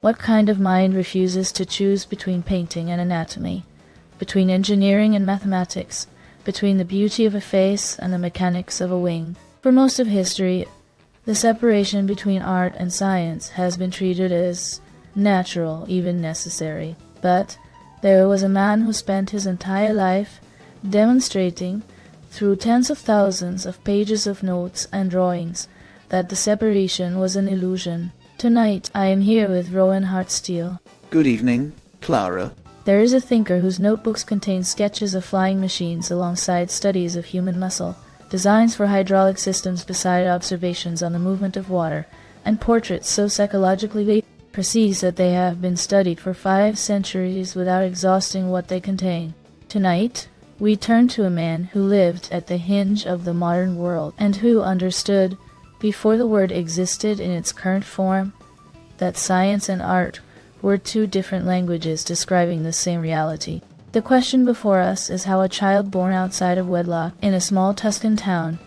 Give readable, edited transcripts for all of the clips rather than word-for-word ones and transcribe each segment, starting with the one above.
What kind of mind refuses to choose between painting and anatomy, between engineering and mathematics, between the beauty of a face and the mechanics of a wing? For most of history, the separation between art and science has been treated as natural, even necessary. But there was a man who spent his entire life demonstrating, through tens of thousands of pages of notes and drawings, that the separation was an illusion. Tonight, I am here with Rowan Hartsteele. Good evening, Clara. There is a thinker whose notebooks contain sketches of flying machines alongside studies of human muscle, designs for hydraulic systems beside observations on the movement of water, and portraits so psychologically precise that they have been studied for 5 centuries without exhausting what they contain. Tonight, we turn to a man who lived at the hinge of the modern world, and who understood, before the word existed in its current form, that science and art were 2 different languages describing the same reality. The question before us is how a child born outside of wedlock in a small Tuscan town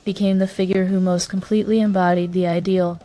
became the figure who most completely embodied the ideal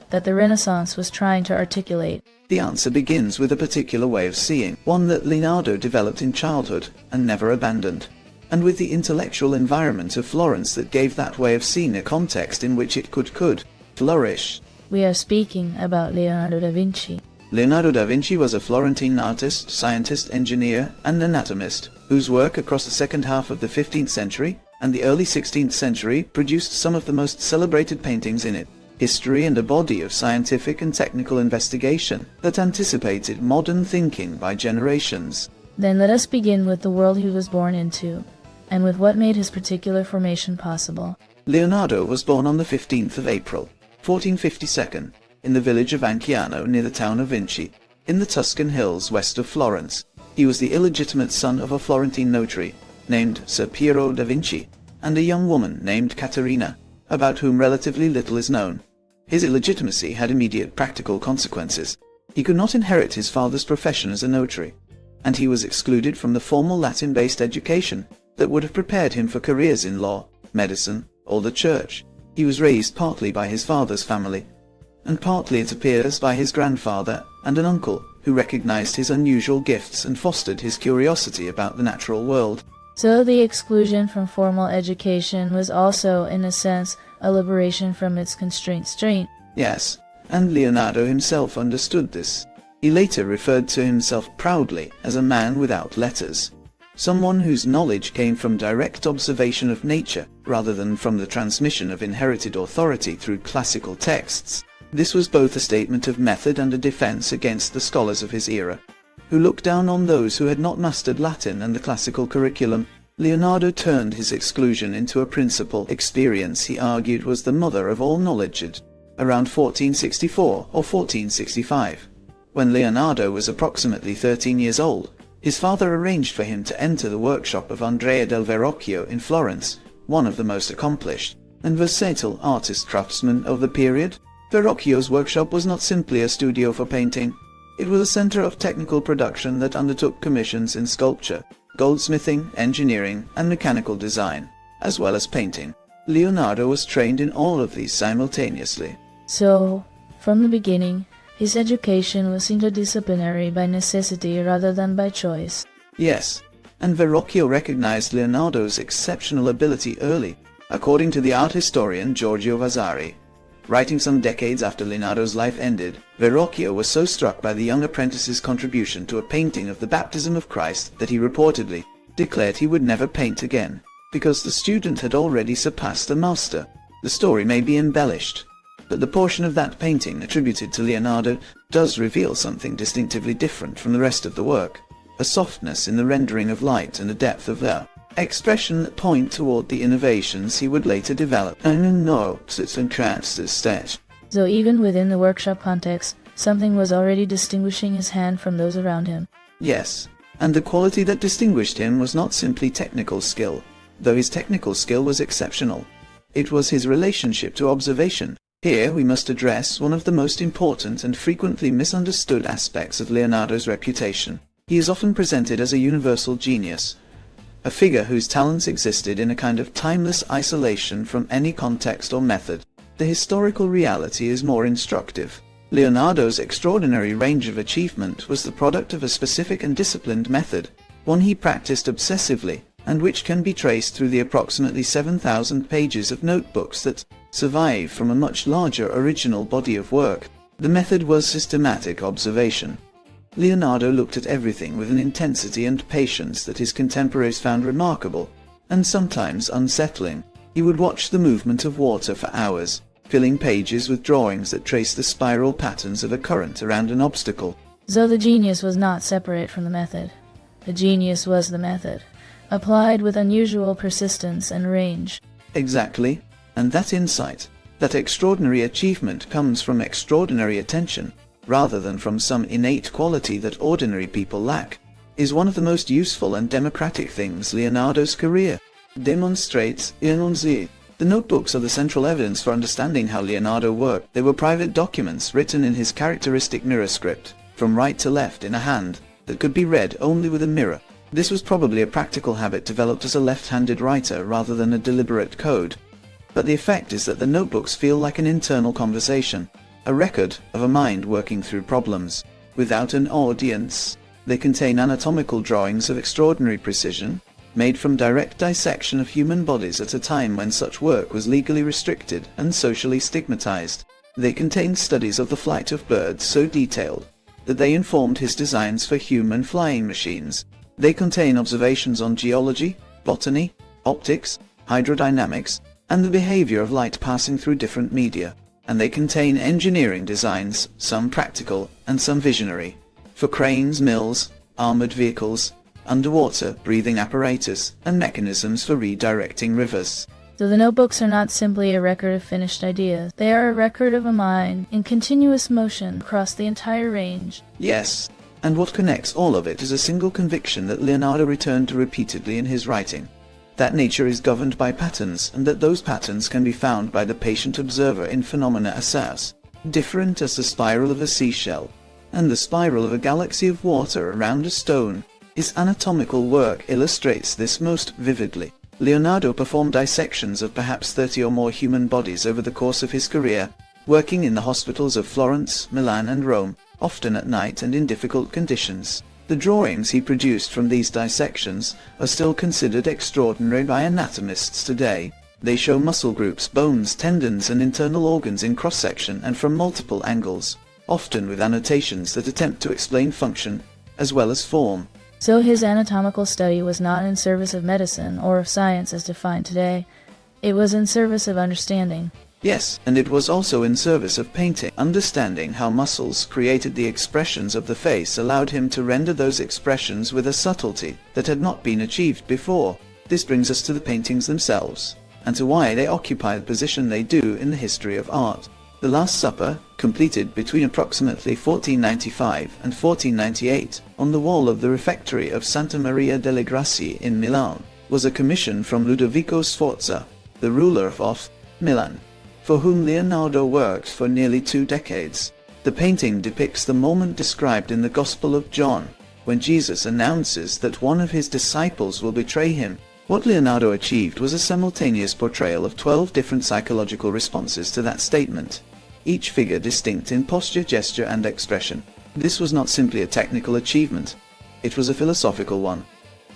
that the Renaissance was trying to articulate. The answer begins with a particular way of seeing, one that Leonardo developed in childhood and never abandoned, and with the intellectual environment of Florence that gave that way of seeing a context in which it could flourish. We are speaking about Leonardo da Vinci. Leonardo da Vinci was a Florentine artist, scientist, engineer, and anatomist, whose work across the second half of the 15th century and the early 16th century produced some of the most celebrated paintings in it. History and a body of scientific and technical investigation that anticipated modern thinking by generations. Then let us begin with the world he was born into, and with what made his particular formation possible. Leonardo was born on the 15th of April, 1452, in the village of Anciano near the town of Vinci, in the Tuscan hills west of Florence. He was the illegitimate son of a Florentine notary named Ser Piero da Vinci, and a young woman named Caterina, about whom relatively little is known. His illegitimacy had immediate practical consequences. He could not inherit his father's profession as a notary, and he was excluded from the formal Latin-based education that would have prepared him for careers in law, medicine, or the church. He was raised partly by his father's family, and partly, it appears, by his grandfather and an uncle, who recognized his unusual gifts and fostered his curiosity about the natural world. So the exclusion from formal education was also, in a sense, a liberation from its constraint. Yes, and Leonardo himself understood this. He later referred to himself proudly as a man without letters, someone whose knowledge came from direct observation of nature rather than from the transmission of inherited authority through classical texts. This was both a statement of method and a defense against the scholars of his era, who looked down on those who had not mastered Latin and the classical curriculum. Leonardo turned his exclusion into a principal experience he argued was the mother of all knowledge around 1464 or 1465. When Leonardo was approximately 13 years old, his father arranged for him to enter the workshop of Andrea del Verrocchio in Florence, one of the most accomplished and versatile artist-craftsmen of the period. Verrocchio's workshop was not simply a studio for painting. It was a center of technical production that undertook commissions in sculpture, goldsmithing, engineering, and mechanical design, as well as painting. Leonardo was trained in all of these simultaneously. So, from the beginning, his education was interdisciplinary by necessity rather than by choice. Yes, and Verrocchio recognized Leonardo's exceptional ability early, according to the art historian Giorgio Vasari. Writing some decades after Leonardo's life ended, Verrocchio was so struck by the young apprentice's contribution to a painting of the baptism of Christ that he reportedly declared he would never paint again, because the student had already surpassed the master. The story may be embellished, but the portion of that painting attributed to Leonardo does reveal something distinctively different from the rest of the work, a softness in the rendering of light and a depth of expression that point toward the innovations he would later develop. So even within the workshop context, something was already distinguishing his hand from those around him. Yes, and the quality that distinguished him was not simply technical skill, though his technical skill was exceptional. It was his relationship to observation. Here we must address one of the most important and frequently misunderstood aspects of Leonardo's reputation. He is often presented as a universal genius, a figure whose talents existed in a kind of timeless isolation from any context or method. The historical reality is more instructive. Leonardo's extraordinary range of achievement was the product of a specific and disciplined method, one he practiced obsessively, and which can be traced through the approximately 7,000 pages of notebooks that survive from a much larger original body of work. The method was systematic observation. Leonardo looked at everything with an intensity and patience that his contemporaries found remarkable, and sometimes unsettling. He would watch the movement of water for hours, filling pages with drawings that traced the spiral patterns of a current around an obstacle. So the genius was not separate from the method. The genius was the method, applied with unusual persistence and range. Exactly, and that insight, that extraordinary achievement comes from extraordinary attention, rather than from some innate quality that ordinary people lack, is one of the most useful and democratic things Leonardo's career demonstrates. The notebooks are the central evidence for understanding how Leonardo worked. They were private documents written in his characteristic mirror script, from right to left in a hand, that could be read only with a mirror. This was probably a practical habit developed as a left-handed writer rather than a deliberate code. But the effect is that the notebooks feel like an internal conversation, a record of a mind working through problems, without an audience. They contain anatomical drawings of extraordinary precision, made from direct dissection of human bodies at a time when such work was legally restricted and socially stigmatized. They contain studies of the flight of birds so detailed that they informed his designs for human flying machines. They contain observations on geology, botany, optics, hydrodynamics, and the behavior of light passing through different media. And they contain engineering designs, some practical and some visionary, for cranes, mills, armored vehicles, underwater breathing apparatus, and mechanisms for redirecting rivers. So the notebooks are not simply a record of finished ideas. They are a record of a mind in continuous motion across the entire range. Yes, and what connects all of it is a single conviction that Leonardo returned to repeatedly in his writing: that nature is governed by patterns, and that those patterns can be found by the patient observer in phenomena as different as the spiral of a seashell, and the spiral of a galaxy of water around a stone. His anatomical work illustrates this most vividly. Leonardo performed dissections of perhaps 30 or more human bodies over the course of his career, working in the hospitals of Florence, Milan and Rome, often at night and in difficult conditions. The drawings he produced from these dissections are still considered extraordinary by anatomists today. They show muscle groups, bones, tendons and internal organs in cross-section and from multiple angles, often with annotations that attempt to explain function as well as form. So his anatomical study was not in service of medicine or of science as defined today. It was in service of understanding. Yes, and it was also in service of painting. Understanding how muscles created the expressions of the face allowed him to render those expressions with a subtlety that had not been achieved before. This brings us to the paintings themselves, and to why they occupy the position they do in the history of art. The Last Supper, completed between approximately 1495 and 1498 on the wall of the refectory of Santa Maria delle Grazie in Milan, was a commission from Ludovico Sforza, the ruler of Milan, for whom Leonardo worked for nearly 2 decades. The painting depicts the moment described in the Gospel of John, when Jesus announces that one of his disciples will betray him. What Leonardo achieved was a simultaneous portrayal of 12 different psychological responses to that statement, each figure distinct in posture, gesture and expression. This was not simply a technical achievement, it was a philosophical one.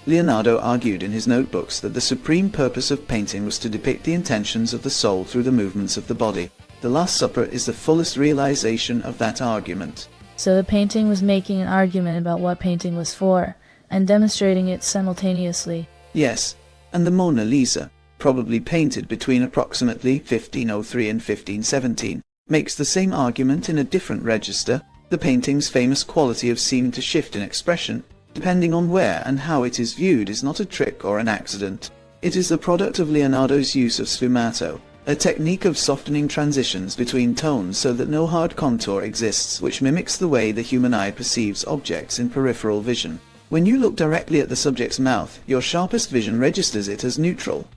Leonardo argued in his notebooks that the supreme purpose of painting was to depict the intentions of the soul through the movements of the body. The Last Supper is the fullest realization of that argument. So the painting was making an argument about what painting was for, and demonstrating it simultaneously. Yes, and the Mona Lisa, probably painted between approximately 1503 and 1517, makes the same argument in a different register. The painting's famous quality of seeming to shift in expression, depending on where and how it is viewed, is not a trick or an accident. It is the product of Leonardo's use of sfumato, a technique of softening transitions between tones so that no hard contour exists, which mimics the way the human eye perceives objects in peripheral vision. When you look directly at the subject's mouth, your sharpest vision registers it as neutral.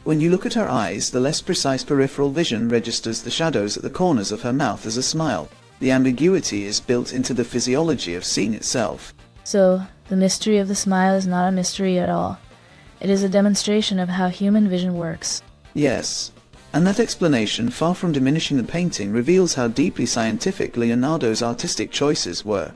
When you look at her eyes, the less precise peripheral vision registers the shadows at the corners of her mouth as a smile. The ambiguity is built into the physiology of seeing itself. So, the mystery of the smile is not a mystery at all. It is a demonstration of how human vision works. Yes, And that explanation, far from diminishing the painting, reveals how deeply scientific Leonardo's artistic choices were.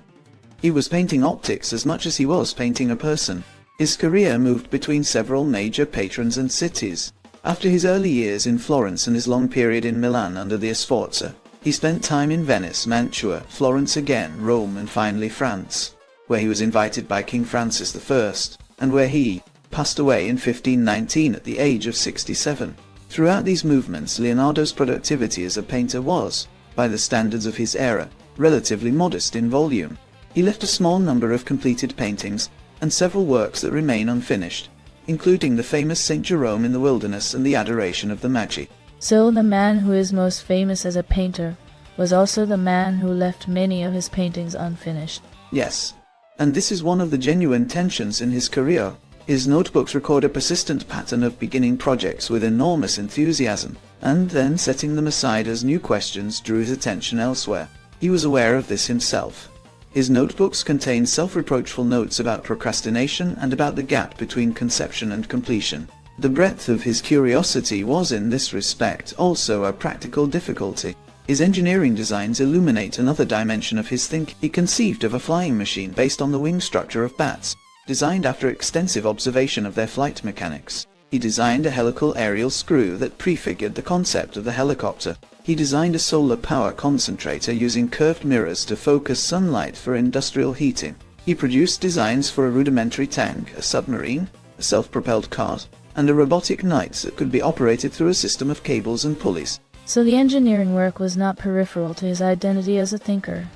He was painting optics as much as he was painting a person. His career moved between several major patrons and cities. After his early years in Florence and his long period in Milan under the Sforza, he spent time in Venice, Mantua, Florence again, Rome, and finally France, where he was invited by King Francis I, and where he passed away in 1519 at the age of 67. Throughout these movements, Leonardo's productivity as a painter was, by the standards of his era, relatively modest in volume. He left a small number of completed paintings, and several works that remain unfinished, including the famous St. Jerome in the Wilderness and the Adoration of the Magi. So the man who is most famous as a painter was also the man who left many of his paintings unfinished. Yes, and this is one of the genuine tensions in his career. His notebooks record a persistent pattern of beginning projects with enormous enthusiasm, and then setting them aside as new questions drew his attention elsewhere. He was aware of this himself. His notebooks contain self-reproachful notes about procrastination and about the gap between conception and completion. The breadth of his curiosity was in this respect also a practical difficulty. His engineering designs illuminate another dimension of his thinking. He conceived of a flying machine based on the wing structure of bats, designed after extensive observation of their flight mechanics. He designed a helical aerial screw that prefigured the concept of the helicopter. He designed a solar power concentrator using curved mirrors to focus sunlight for industrial heating. He produced designs for a rudimentary tank, a submarine, a self-propelled cart, and a robotic knight that could be operated through a system of cables and pulleys. So the engineering work was not peripheral to his identity as a thinker.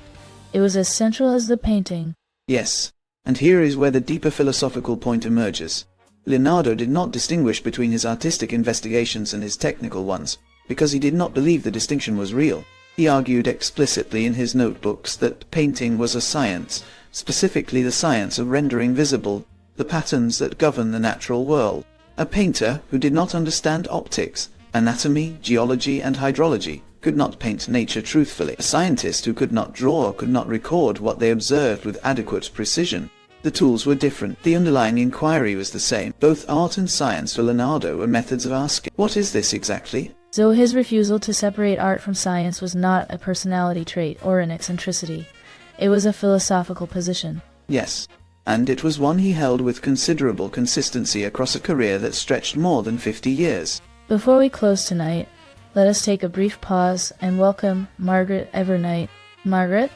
It was as central as the painting. Yes, and here is where the deeper philosophical point emerges. Leonardo did not distinguish between his artistic investigations and his technical ones, because he did not believe the distinction was real. He argued explicitly in his notebooks that painting was a science, specifically the science of rendering visible the patterns that govern the natural world. A painter who did not understand optics, anatomy, geology, and hydrology could not paint nature truthfully. A scientist who could not draw could not record what they observed with adequate precision. The tools were different. The underlying inquiry was the same. Both art and science for Leonardo were methods of asking, "What is this exactly?" So his refusal to separate art from science was not a personality trait or an eccentricity. It was a philosophical position. Yes, and it was one he held with considerable consistency across a career that stretched more than 50 years. Before we close tonight, let us take a brief pause and welcome Margaret Evernight. Margaret,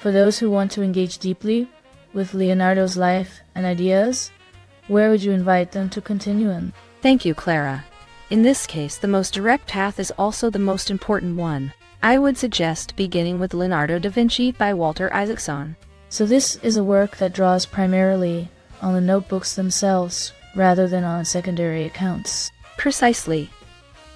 for those who want to engage deeply with Leonardo's life and ideas, where would you invite them to continue in? Thank you, Clara. In this case, the most direct path is also the most important one. I would suggest beginning with Leonardo da Vinci by Walter Isaacson. So this is a work that draws primarily on the notebooks themselves rather than on secondary accounts. Precisely.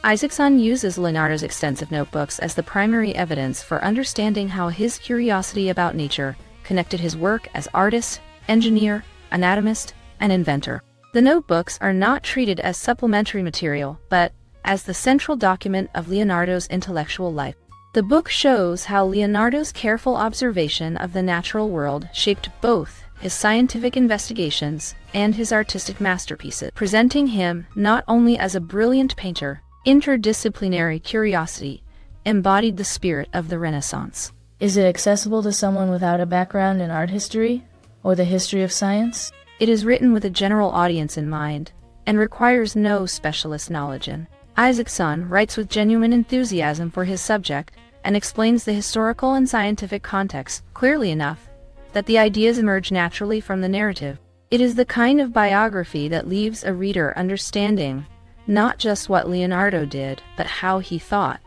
Isaacson uses Leonardo's extensive notebooks as the primary evidence for understanding how his curiosity about nature connected his work as artist, engineer, anatomist, and inventor. The notebooks are not treated as supplementary material, but as the central document of Leonardo's intellectual life. The book shows how Leonardo's careful observation of the natural world shaped both his scientific investigations and his artistic masterpieces, presenting him not only as a brilliant painter. Interdisciplinary curiosity embodied the spirit of the Renaissance. Is it accessible to someone without a background in art history or the history of science? It is written with a general audience in mind and requires no specialist knowledge in. Isaacson writes with genuine enthusiasm for his subject and explains the historical and scientific context clearly enough that the ideas emerge naturally from the narrative. It is the kind of biography that leaves a reader understanding not just what Leonardo did, but how he thought,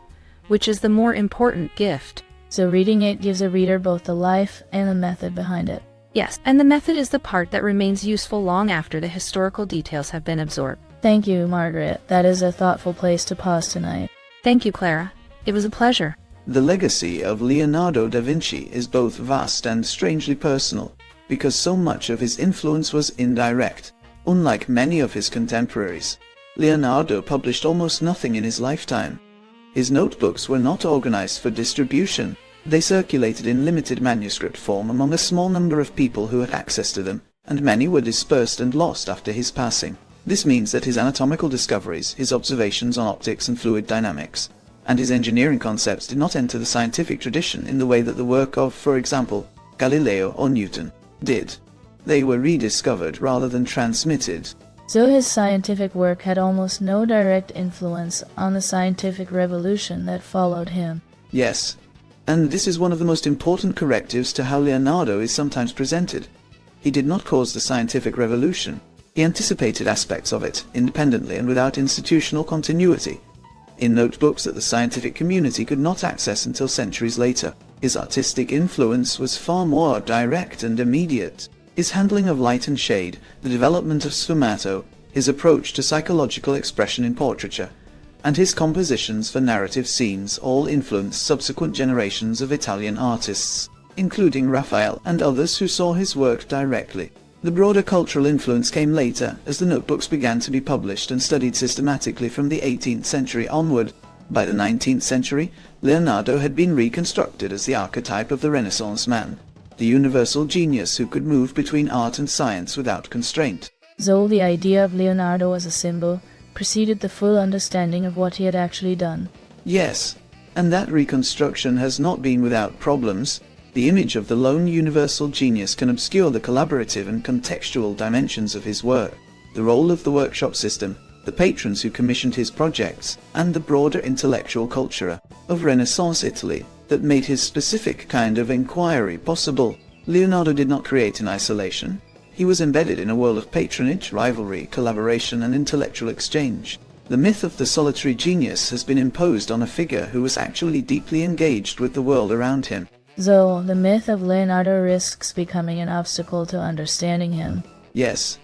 which is the more important gift. So reading it gives a reader both the life and the method behind it. Yes, and the method is the part that remains useful long after the historical details have been absorbed. Thank you, Margaret. That is a thoughtful place to pause tonight. Thank you, Clara. It was a pleasure. The legacy of Leonardo da Vinci is both vast and strangely personal, because so much of his influence was indirect. Unlike many of his contemporaries, Leonardo published almost nothing in his lifetime. His notebooks were not organized for distribution. They circulated in limited manuscript form among a small number of people who had access to them, and many were dispersed and lost after his passing. This means that his anatomical discoveries, his observations on optics and fluid dynamics, and his engineering concepts did not enter the scientific tradition in the way that the work of, for example, Galileo or Newton did. They were rediscovered rather than transmitted. So his scientific work had almost no direct influence on the scientific revolution that followed him. Yes, and this is one of the most important correctives to how Leonardo is sometimes presented. He did not cause the scientific revolution. He anticipated aspects of it, independently and without institutional continuity, in notebooks that the scientific community could not access until centuries later. His artistic influence was far more direct and immediate. His handling of light and shade, the development of sfumato, his approach to psychological expression in portraiture, and his compositions for narrative scenes all influenced subsequent generations of Italian artists, including Raphael and others who saw his work directly. The broader cultural influence came later, as the notebooks began to be published and studied systematically from the 18th century onward. By the 19th century, Leonardo had been reconstructed as the archetype of the Renaissance man, the universal genius who could move between art and science without constraint. So the idea of Leonardo as a symbol preceded the full understanding of what he had actually done. Yes, and that reconstruction has not been without problems. The image of the lone universal genius can obscure the collaborative and contextual dimensions of his work, the role of the workshop system, the patrons who commissioned his projects, and the broader intellectual culture of Renaissance Italy that made his specific kind of inquiry possible. Leonardo did not create in isolation. He was embedded in a world of patronage, rivalry, collaboration, and intellectual exchange. The myth of the solitary genius has been imposed on a figure who was actually deeply engaged with the world around him. So the myth of Leonardo risks becoming an obstacle to understanding him. Yes,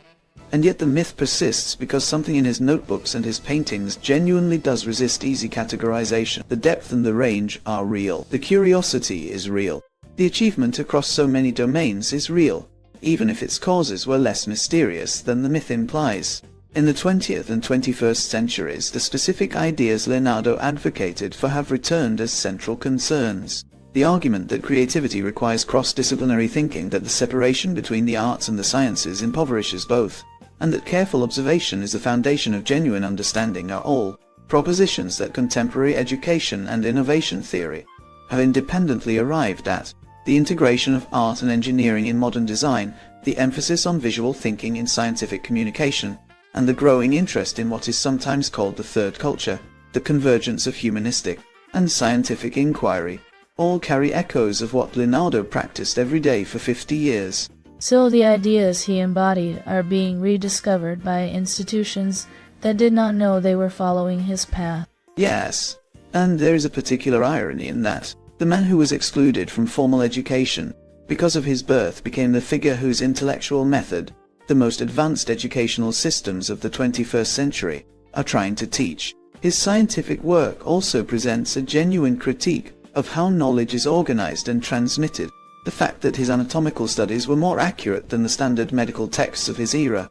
and yet the myth persists because something in his notebooks and his paintings genuinely does resist easy categorization. The depth and the range are real. The curiosity is real. The achievement across so many domains is real, even if its causes were less mysterious than the myth implies. In the 20th and 21st centuries, the specific ideas Leonardo advocated for have returned as central concerns. The argument that creativity requires cross-disciplinary thinking, that the separation between the arts and the sciences impoverishes both, and that careful observation is the foundation of genuine understanding are all propositions that contemporary education and innovation theory have independently arrived at. The integration of art and engineering in modern design, the emphasis on visual thinking in scientific communication, and the growing interest in what is sometimes called the third culture, the convergence of humanistic and scientific inquiry, all carry echoes of what Leonardo practiced every day for 50 years. So the ideas he embodied are being rediscovered by institutions that did not know they were following his path. Yes, and there is a particular irony in that. The man who was excluded from formal education because of his birth became the figure whose intellectual method the most advanced educational systems of the 21st century are trying to teach. His scientific work also presents a genuine critique of how knowledge is organized and transmitted. The fact that his anatomical studies were more accurate than the standard medical texts of his era,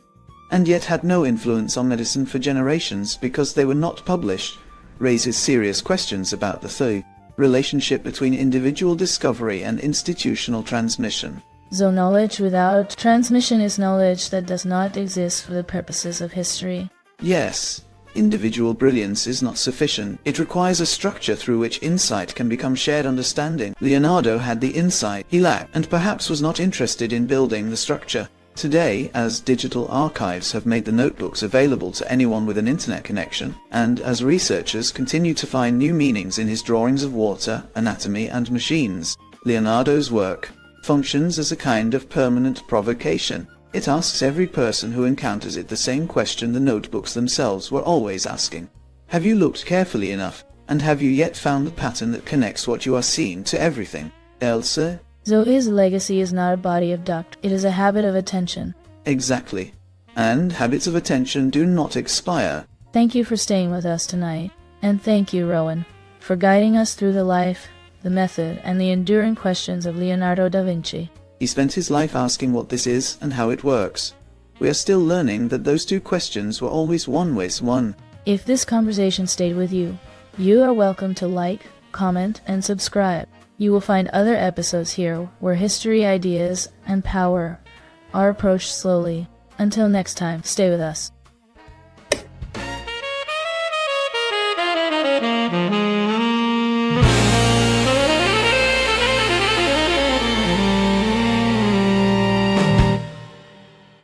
and yet had no influence on medicine for generations because they were not published, raises serious questions about the relationship between individual discovery and institutional transmission. So knowledge without transmission is knowledge that does not exist for the purposes of history. Yes. Individual brilliance is not sufficient. It requires a structure through which insight can become shared understanding. Leonardo had the insight he lacked, and perhaps was not interested in building the structure. Today, as digital archives have made the notebooks available to anyone with an internet connection, and as researchers continue to find new meanings in his drawings of water, anatomy, and machines, Leonardo's work functions as a kind of permanent provocation. It asks every person who encounters it the same question the notebooks themselves were always asking. Have you looked carefully enough, and have you yet found the pattern that connects what you are seeing to everything else? So his legacy is not a body of duct, it is a habit of attention. Exactly. And habits of attention do not expire. Thank you for staying with us tonight, and thank you, Rowan, for guiding us through the life, the method, and the enduring questions of Leonardo da Vinci. He spent his life asking what this is and how it works. We are still learning that those two questions were always one ways one. If this conversation stayed with you, you are welcome to like, comment, and subscribe. You will find other episodes here where history, ideas, and power are approached slowly. Until next time, stay with us.